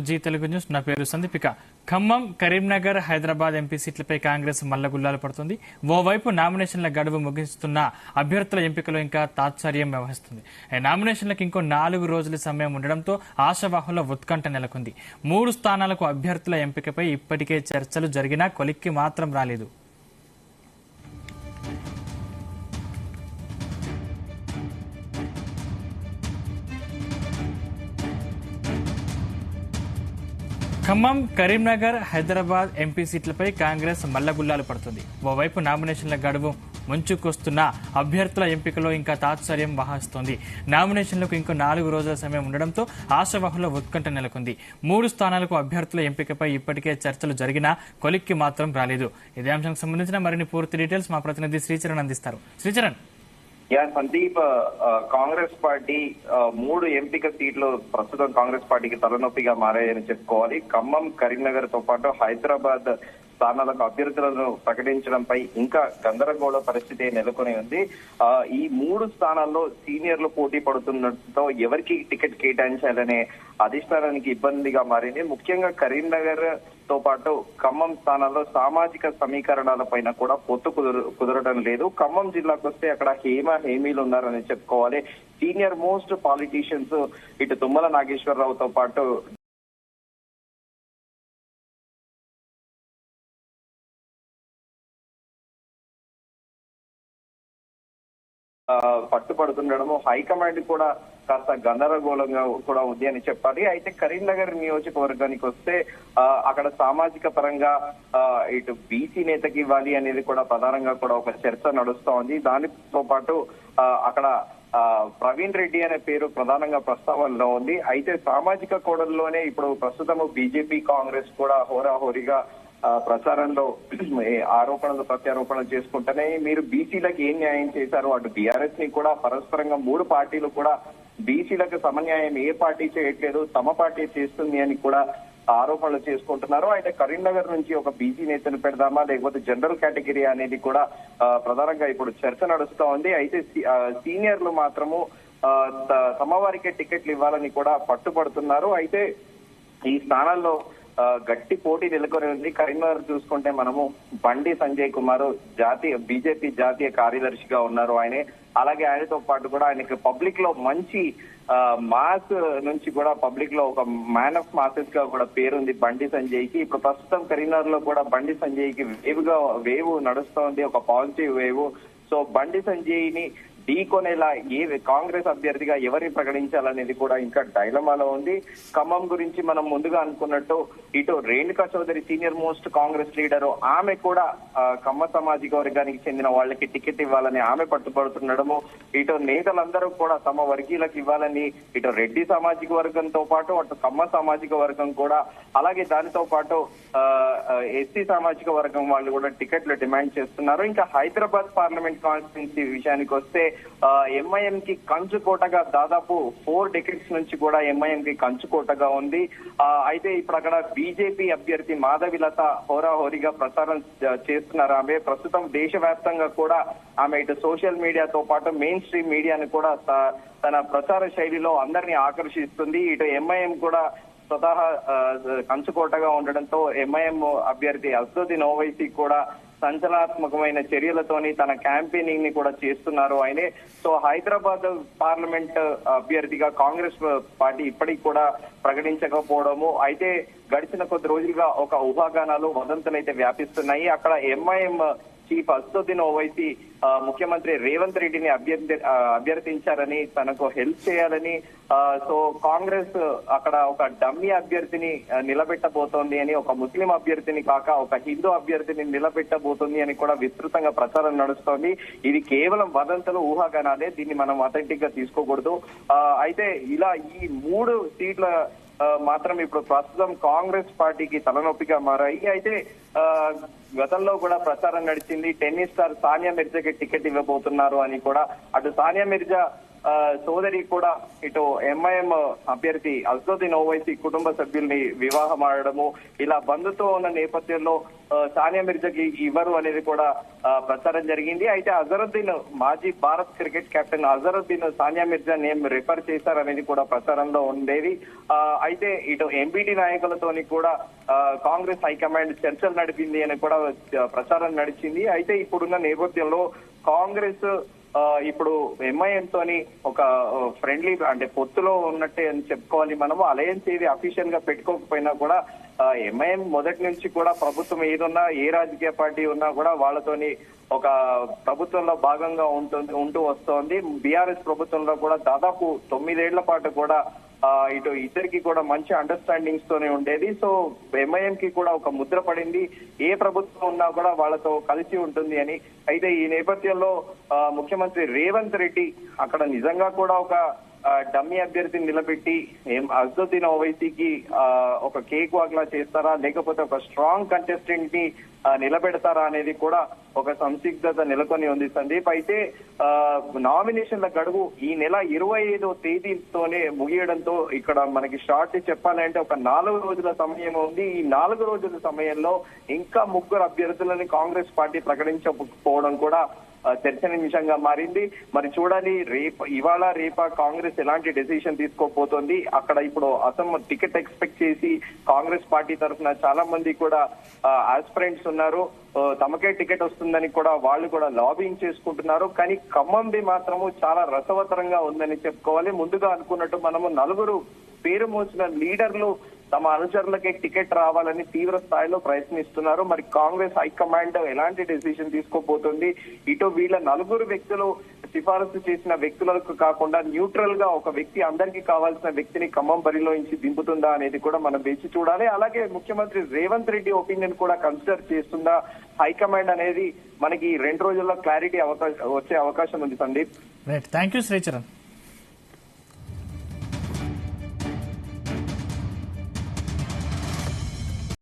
G Telugu news. నా పేరు సందీపిక. Khammam, Karimnagar, Hyderabad MP సీట్లపై Congress మల్లగుల్లాలు పడుతుంది. ఓవైపు నామినేషన్ల గడువు ముగిస్తున్న అభ్యర్థుల ఎంపికలో ఇంకా తాత్పర్యం వ్యవహరిస్తుంది. నామినేషన్లకు ఇంకో 4 రోజుల సమయం ఉండడంతో ఆశావాహుల ఉత్కంఠ నెలకొంది. 3 స్థానాలకు అభ్యర్థుల ఎంపికపై ఇప్పటికే చర్చలు జరిగినా కొలిక్కి మాత్రం రాలేదు. ఖమ్మం, కరీంనగర్, హైదరాబాద్ ఎంపీ సీట్లపై కాంగ్రెస్ మల్లగుల్లాలు పడుతుంది. ఓవైపు నామినేషన్ల గడువు ముంచుకొస్తున్న అభ్యర్థుల ఎంపికలో ఇంకా తాత్పర్యం వహిస్తోంది. నామినేషన్లకు ఇంకో 4 రోజుల సమయం ఉండడంతో ఆశావాహుల ఉత్కంఠ నెలకొంది. 3 స్థానాలకు అభ్యర్థుల ఎంపికపై ఇప్పటికే చర్చలు జరిగినా కొలిక్కి మాత్రం రాలేదు. ఇదే అంశానికి సంబంధించిన మరిన్ని పూర్తి డీటెయిల్స్ మా ప్రతినిధి శ్రీచరణ్ అందిస్తారు. శ్రీచరణ్. సందీప్, కాంగ్రెస్ పార్టీ 3 ఎంపిక సీట్లు ప్రస్తుతం కాంగ్రెస్ పార్టీకి తలనొప్పిగా మారాయని చెప్పుకోవాలి. ఖమ్మం, కరీంనగర్ తో పాటు హైదరాబాద్ స్థానాలకు అభ్యర్థులను ప్రకటించడంపై ఇంకా గందరగోళ పరిస్థితి నెలకొని ఉంది. ఈ 3 స్థానాల్లో సీనియర్లు పోటీ పడుతుండటంతో ఎవరికి టికెట్ కేటాయించాలనే అధిష్టానానికి ఇబ్బందిగా మారింది. ముఖ్యంగా కరీంనగర్ తో పాటు ఖమ్మం స్థానాల్లో సామాజిక సమీకరణాల పైన కూడా పొత్తు కుదరడం లేదు. ఖమ్మం జిల్లాకు వస్తే అక్కడ హేమీలు ఉన్నారని చెప్పుకోవాలి. సీనియర్ మోస్ట్ పాలిటీషియన్స్ ఇటు తుమ్మల నాగేశ్వరరావుతో పాటు పట్టుపడుతుండడము హైకమాండ్ కూడా కాస్త గందరగోళంగా కూడా ఉంది అని చెప్పాలి. అయితే కరీంనగర్ నియోజకవర్గానికి వస్తే అక్కడ సామాజిక పరంగా ఇటు బీసీ నేతకి ఇవ్వాలి అనేది కూడా ప్రధానంగా కూడా ఒక చర్చ నడుస్తా ఉంది. దానితో పాటు అక్కడ ప్రవీణ్ రెడ్డి అనే పేరు ప్రధానంగా ప్రస్తావనలో ఉంది. అయితే సామాజిక కోణంలోనే ఇప్పుడు ప్రస్తుతము బీజేపీ, కాంగ్రెస్ కూడా హోరాహోరీగా ప్రచారంలో ఆరోపణలు ప్రత్యారోపణలు చేసుకుంటేనే మీరు బీసీలకు ఏం న్యాయం చేశారు, అటు బీఆర్ఎస్ ని కూడా పరస్పరంగా 3 పార్టీలు కూడా బీసీలకు సమన్యాయం ఏ పార్టీ చేయట్లేదు, తమ పార్టీ చేస్తుంది అని కూడా ఆరోపణలు చేసుకుంటున్నారు. అయితే కరీంనగర్ నుంచి ఒక బీసీ నేతను పెడదామా లేకపోతే జనరల్ కేటగిరీ అనేది కూడా ప్రధానంగా ఇప్పుడు చర్చ నడుస్తా ఉంది. అయితే సీనియర్లు మాత్రము తమ వారికే టికెట్లు ఇవ్వాలని కూడా పట్టుపడుతున్నారు. అయితే ఈ స్థానాల్లో గట్టి పోటీ నెలకొని ఉంది. కరీంనగర్ చూసుకుంటే మనము బండి సంజయ్ కుమార్ బీజేపీ జాతీయ కార్యదర్శిగా ఉన్నారు ఆయనే. అలాగే ఆయనతో పాటు కూడా ఆయనకి పబ్లిక్ లో మంచి మాస్ నుంచి కూడా పబ్లిక్ లో ఒక మ్యాన్ ఆఫ్ మాసెస్ గా కూడా పేరుంది బండి సంజయ్ కి. ఇప్పుడు ప్రస్తుతం కరీంనగర్ లో కూడా బండి సంజయ్ కి వేవ్ నడుస్తోంది, ఒక positive wave. So Bandi Sanjay ని ఢీకొనేలా కాంగ్రెస్ అభ్యర్థిగా ఎవరిని ప్రకటించాలనేది కూడా ఇంకా డైలమాలో ఉంది. ఖమ్మం గురించి మనం ముందుగా అనుకున్నట్టు ఇటు Renuka Chowdhury senior most Congress leader, ఆమె కూడా కమ్మ సామాజిక వర్గానికి చెందిన వాళ్ళకి టికెట్ ఇవ్వాలని ఆమె పట్టుబడుతుండడము, ఇటు నేతలందరూ కూడా తమ వర్గీయులకు ఇవ్వాలని ఇటు రెడ్డి సామాజిక వర్గంతో పాటు అటు కమ్మ సామాజిక వర్గం కూడా, అలాగే దానితో పాటు ఎస్సీ సామాజిక వర్గం వాళ్ళు కూడా టికెట్లు డిమాండ్ చేస్తున్నారు. ఇంకా హైదరాబాద్ పార్లమెంట్ కాన్స్టిట్యున్సీ విషయానికి వస్తే ఎంఐఎం కి కంచుకోటగా దాదాపు 4 డెకెట్స్ నుంచి కూడా ఎంఐఎం కి కంచుకోటగా ఉంది. అయితే ఇప్పుడు అక్కడ బీజేపీ అభ్యర్థి మాధవిలత హోరాహోరీగా ప్రచారం చేస్తున్నారు. ఆమె ప్రస్తుతం దేశవ్యాప్తంగా కూడా ఆమె ఇటు సోషల్ మీడియాతో పాటు మెయిన్ స్ట్రీమ్ మీడియాని కూడా తన ప్రచార శైలిలో అందరినీ ఆకర్షిస్తుంది. ఇటు ఎంఐఎం కూడా స్వతహా కంచుకోటగా ఉండడంతో ఎంఐఎం అభ్యర్థి అసదుద్దీన్ ఓవైసీ కూడా సంచలనాత్మకమైన చర్యలతోని తన క్యాంపెయినింగ్ ని కూడా చేస్తున్నారు ఆయనే. సో హైదరాబాద్ పార్లమెంట్ అభ్యర్థిగా కాంగ్రెస్ పార్టీ ఇప్పటికి కూడా ప్రకటించకపోవడము, అయితే గడిచిన కొద్ది రోజులుగా ఒక ఊహాగానాలు వదంతులు అయితే వ్యాపిస్తున్నాయి. అక్కడ ఎంఐఎం చీఫ్ అసదుద్దీన్ ఓవైసీ ముఖ్యమంత్రి రేవంత్ రెడ్డిని అభ్యర్థించారని, తనకు హెల్ప్ చేయాలని, సో కాంగ్రెస్ అక్కడ ఒక డమ్మీ అభ్యర్థిని నిలబెట్టబోతోంది అని, ఒక ముస్లిం అభ్యర్థిని కాక ఒక హిందూ అభ్యర్థిని నిలబెట్టబోతోంది అని కూడా విస్తృతంగా ప్రచారం నడుస్తోంది. ఇది కేవలం వదంతులు, ఊహాగానాలే, దీన్ని మనం అథెంటిక్ గా తీసుకోకూడదు. అయితే ఇలా ఈ 3 సీట్ల మాత్రం ఇప్పుడు ప్రస్తుతం కాంగ్రెస్ పార్టీకి తలనొప్పిగా మారాయి. అయితే గతంలో కూడా ప్రచారం నడిచింది టెన్నిస్ స్టార్ సానియా మిర్జాకి టికెట్ ఇవ్వబోతున్నారు అని కూడా. అటు సానియా మిర్జా సోదరి కూడా ఇటు ఎంఐఎం అభ్యర్థి అసదుద్దీన్ ఓవైసీ కుటుంబ సభ్యుల్ని వివాహం ఆడడము ఇలా బంధుతో ఉన్న నేపథ్యంలో సానియా మిర్జాకి ఇవ్వరు అనేది కూడా ప్రచారం జరిగింది. అయితే అజరుద్దీన్ మాజీ Bharat cricket captain Azharuddin Sania Mirza name refer చేశారనేది కూడా ప్రచారంలో ఉండేది. అయితే ఇటు ఎంపీటీ నాయకులతోని కూడా కాంగ్రెస్ హైకమాండ్ చర్చలు నడిపింది అని కూడా ప్రచారం నడిచింది. అయితే ఇప్పుడున్న నేపథ్యంలో కాంగ్రెస్ ఇప్పుడు ఎంఐఎం తోని ఒక ఫ్రెండ్లీ అంటే పొత్తులో ఉన్నట్టే అని చెప్పుకోవాలి. మనము అలయన్స్ ఏది అఫీషియల్ గా పెట్టుకోకపోయినా కూడా ఎంఐఎం మొదటి నుంచి కూడా ప్రభుత్వం ఏదున్నా ఏ రాజకీయ పార్టీ ఉన్నా కూడా వాళ్ళతోని ఒక ప్రభుత్వంలో భాగంగా ఉంటూ వస్తోంది. బీఆర్ఎస్ ప్రభుత్వంలో కూడా దాదాపు 9 ఏళ్ల పాటు కూడా ఇటు ఇద్దరికి కూడా మంచి అండర్స్టాండింగ్స్ తోనే ఉండేది. సో ఎంఐఎం కి కూడా ఒక ముద్ర పడింది, ఏ ప్రభుత్వం ఉన్నా కూడా వాళ్ళతో కలిసి ఉంటుంది అని. అయితే ఈ నేపథ్యంలో ముఖ్యమంత్రి రేవంత్ రెడ్డి అక్కడ నిజంగా కూడా ఒక డమ్మీ అభ్యర్థిని నిలబెట్టి అసదుద్దీన్ ఓవైసీకి ఒక కేక్ వాక్లా చేస్తారా లేకపోతే ఒక స్ట్రాంగ్ కంటెస్టెంట్ ని నిలబెడతారా అనేది కూడా ఒక సంసిగ్ధత నెలకొని ఉంది సందీప్. అయితే నామినేషన్ల గడువు ఈ నెల 25వ తేదీతోనే ముగియడంతో ఇక్కడ మనకి షార్ట్ చెప్పాలంటే ఒక 4 రోజుల సమయం ఉంది. ఈ 4 రోజుల సమయంలో ఇంకా 3 అభ్యర్థులని కాంగ్రెస్ పార్టీ ప్రకటించకపోవడం కూడా చర్చనీయాంశంగా మారింది. మరి చూడాలి ఇవాళ రేపా కాంగ్రెస్ ఎలాంటి డెసిషన్ తీసుకోపోతుంది. అక్కడ ఇప్పుడు అసలు టికెట్ ఎక్స్పెక్ట్ చేసి కాంగ్రెస్ పార్టీ తరఫున చాలా మంది కూడా ఆస్పిరెంట్స్ ఉన్నారు. తమకే టికెట్ వస్తుందని కూడా వాళ్ళు కూడా లాబింగ్ చేసుకుంటున్నారు. కానీ ఖమ్మంది మాత్రము చాలా రసవతరంగా ఉందని చెప్పుకోవాలి. ముందుగా అనుకున్నట్టు మనము 4 పేరు మోసిన లీడర్లు తమ అనుచరులకే టికెట్ రావాలని తీవ్ర స్థాయిలో ప్రయత్నిస్తున్నారు. మరి కాంగ్రెస్ హైకమాండ్ ఎలాంటి డెసిషన్ తీసుకోబోతుంది, ఇటు వీళ్ళ 4 వ్యక్తులు సిఫారసు చేసిన వ్యక్తులకు కాకుండా న్యూట్రల్ గా ఒక వ్యక్తి అందరికీ కావాల్సిన వ్యక్తిని ఖమ్మం బరిలో నుంచి దింపుతుందా అనేది కూడా మనం వేచి చూడాలి. అలాగే ముఖ్యమంత్రి రేవంత్ రెడ్డి ఒపీనియన్ కూడా కన్సిడర్ చేస్తుందా హైకమాండ్ అనేది మనకి 2 రోజుల్లో క్లారిటీ వచ్చే అవకాశం ఉంది Sandeep. Right, thank you Sricharan.